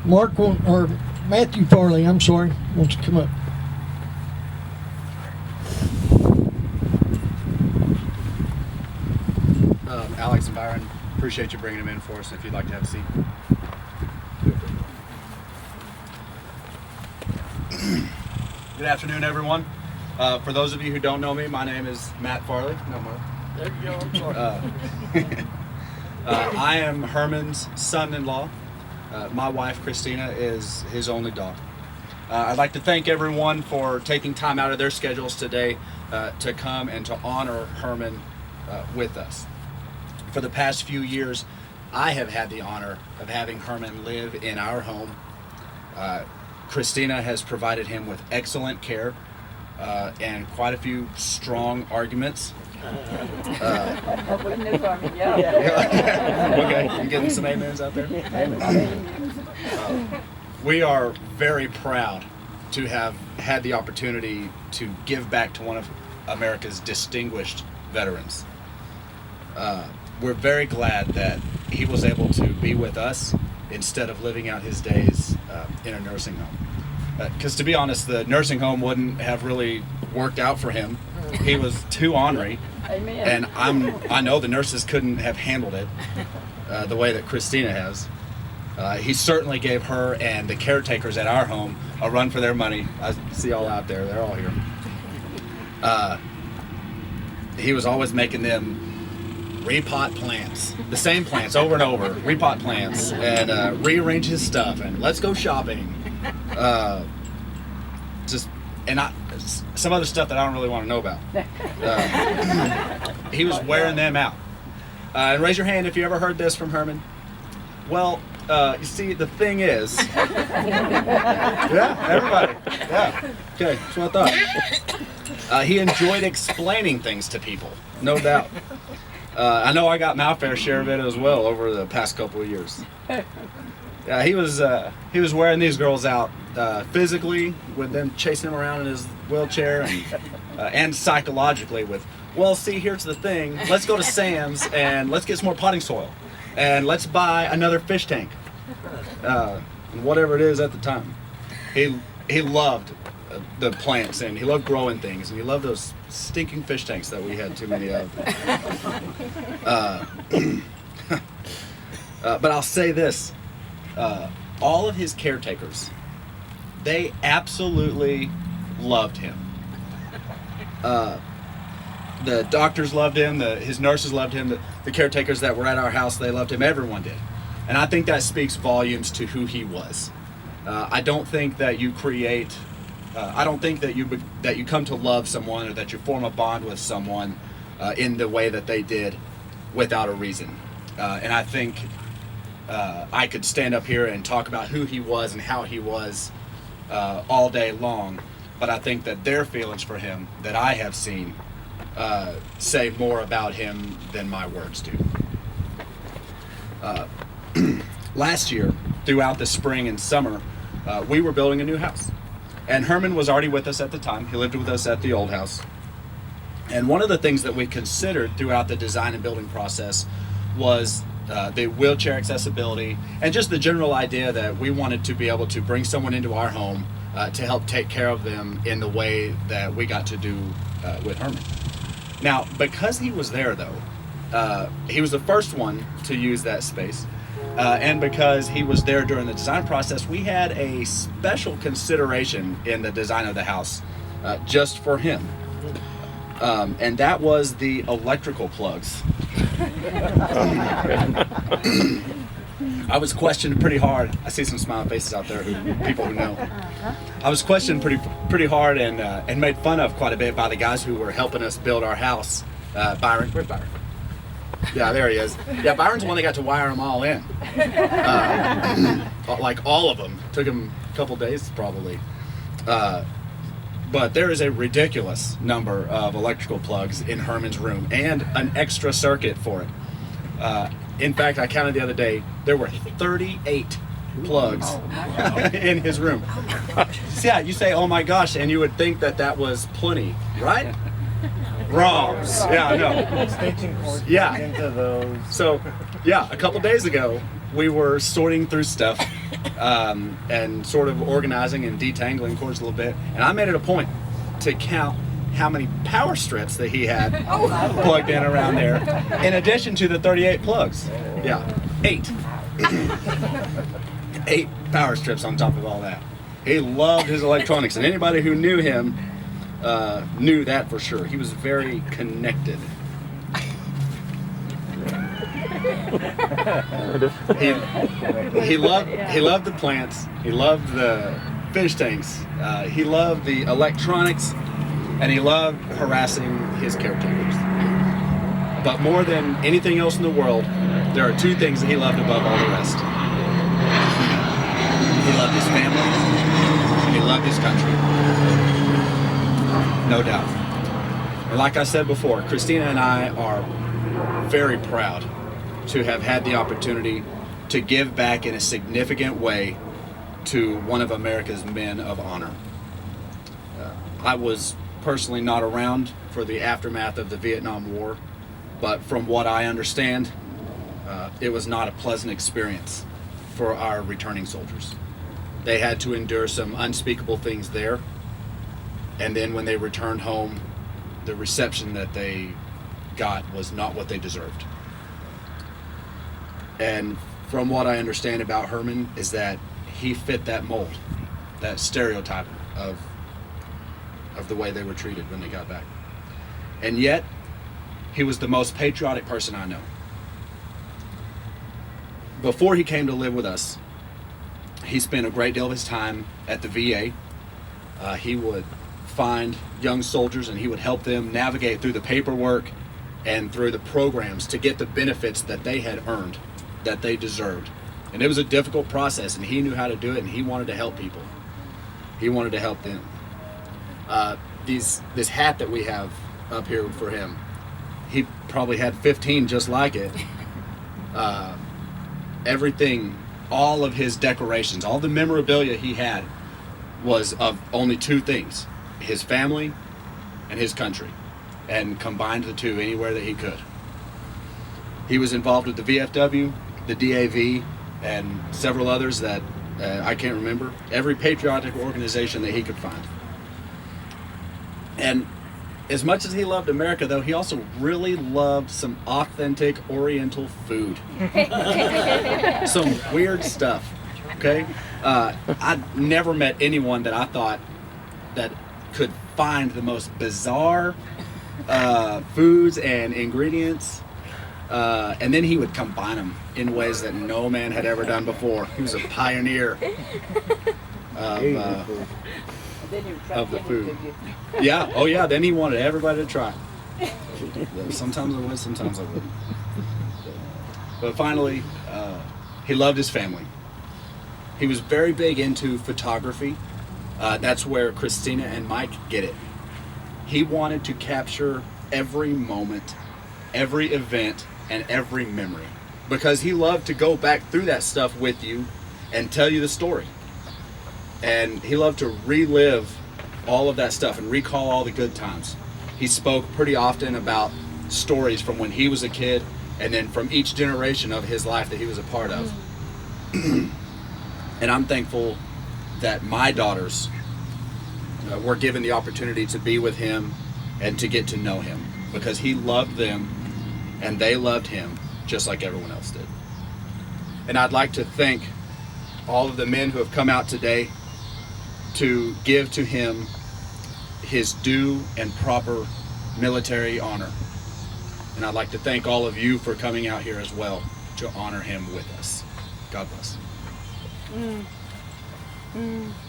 or Matthew Farley, I'm sorry, wants to come up. Alex and Byron, appreciate you bringing them in for us. If you'd like to have a seat. Good afternoon, everyone. For those of you who don't know me, my name is Matt Farley. No, Mark. There you go, I'm sorry. I am Herman's son-in-law. My wife, Christina, is his only daughter. I'd like to thank everyone for taking time out of their schedules today to come and to honor Herman with us. For the past few years, I have had the honor of having Herman live in our home. Christina has provided him with excellent care and quite a few strong arguments. Okay, you getting some amens out there? We are very proud to have had the opportunity to give back to one of America's distinguished veterans. We're very glad that he was able to be with us instead of living out his days in a nursing home. Because to be honest, the nursing home wouldn't have really worked out for him. He was too ornery. Amen. And I know the nurses couldn't have handled it the way that Christina has. He certainly gave her and the caretakers at our home a run for their money. I see all out there. They're all here. He was always making them repot plants, the same plants over and over, repot plants, and rearrange his stuff, and let's go shopping. Some other stuff that I don't really want to know about. He was wearing them out. And raise your hand if you ever heard this from Herman. Well, you see, the thing is... Yeah, everybody. Yeah. Okay, that's what I thought. He enjoyed explaining things to people, no doubt. I know I got my fair share of it as well over the past couple of years. He was wearing these girls out physically, with them chasing him around in his wheelchair, and psychologically with, well, see, here's the thing. Let's go to Sam's and let's get some more potting soil, and let's buy another fish tank, and whatever it is at the time. He loved the plants, and he loved growing things, and he loved those stinking fish tanks that we had too many of. But I'll say this. All of his caretakers, they absolutely loved him. The doctors loved him, his nurses loved him, the caretakers that were at our house, they loved him, everyone did. And I think that speaks volumes to who he was. I don't think that you create, I don't think that you come to love someone or that you form a bond with someone in the way that they did without a reason. And I think I could stand up here and talk about who he was and how he was all day long, but I think that their feelings for him that I have seen say more about him than my words do. Last year, throughout the spring and summer, we were building a new house. And Herman was already with us at the time. He lived with us at the old house. And one of the things that we considered throughout the design and building process was the wheelchair accessibility, and just the general idea that we wanted to be able to bring someone into our home to help take care of them in the way that we got to do with Herman. Now, because he was there though, he was the first one to use that space, and because he was there during the design process, we had a special consideration in the design of the house just for him. And that was the electrical plugs. I was questioned pretty hard. I see some smiling faces out there, people who know. I was questioned pretty hard and made fun of quite a bit by the guys who were helping us build our house. Byron, where's Byron? Yeah, there he is. Yeah, Byron's the one that got to wire them all in. Like all of them. Took him a couple days probably. But there is a ridiculous number of electrical plugs in Herman's room and an extra circuit for it. In fact, I counted the other day, there were 38 plugs in his room. So yeah, you say, oh my gosh, and you would think that that was plenty, right? Wrong. Yeah, I know. Extension cords Yeah. into those. So, yeah, a couple days ago, we were sorting through stuff and sort of organizing and detangling cords a little bit. And I made it a point to count how many power strips that he had plugged in around there, in addition to the 38 plugs. Yeah, 8. 8 power strips on top of all that. He loved his electronics, and anybody who knew him knew that for sure. He was very connected. He loved the plants. He loved the fish tanks. He loved the electronics, and he loved harassing his caretakers. But more than anything else in the world, there are 2 things that he loved above all the rest. He loved his family, and he loved his country. No doubt. And like I said before, Christina and I are very proud to have had the opportunity to give back in a significant way to one of America's men of honor. I was personally not around for the aftermath of the Vietnam War, but from what I understand, it was not a pleasant experience for our returning soldiers. They had to endure some unspeakable things there, and then when they returned home, the reception that they got was not what they deserved. And from what I understand about Herman is that he fit that mold, that stereotype of the way they were treated when they got back. And yet, he was the most patriotic person I know. Before he came to live with us, he spent a great deal of his time at the VA. He would find young soldiers and he would help them navigate through the paperwork and through the programs to get the benefits that they had earned, that they deserved. And it was a difficult process, and he knew how to do it, and he wanted to help people. He wanted to help them. This hat that we have up here for him, he probably had 15 just like it. Everything, all of his decorations, all the memorabilia he had was of only 2 things: his family and his country, and combined the 2 anywhere that he could. He was involved with the VFW, the DAV, and several others that I can't remember. Every patriotic organization that he could find. And as much as he loved America, though, he also really loved some authentic Oriental food. Some weird stuff, okay? I never met anyone that I thought that could find the most bizarre foods and ingredients, and then he would combine them in ways that no man had ever done before. He was a pioneer of the food. Yeah, oh yeah, then he wanted everybody to try. Sometimes I would, sometimes I wouldn't. But finally, he loved his family. He was very big into photography. That's where Christina and Mike get it. He wanted to capture every moment, every event, and every memory, because he loved to go back through that stuff with you and tell you the story. And he loved to relive all of that stuff and recall all the good times. He spoke pretty often about stories from when he was a kid and then from each generation of his life that he was a part of. And I'm thankful that my daughters were given the opportunity to be with him and to get to know him, because he loved them and they loved him just like everyone else did. And I'd like to thank all of the men who have come out today to give to him his due and proper military honor. And I'd like to thank all of you for coming out here as well to honor him with us. God bless.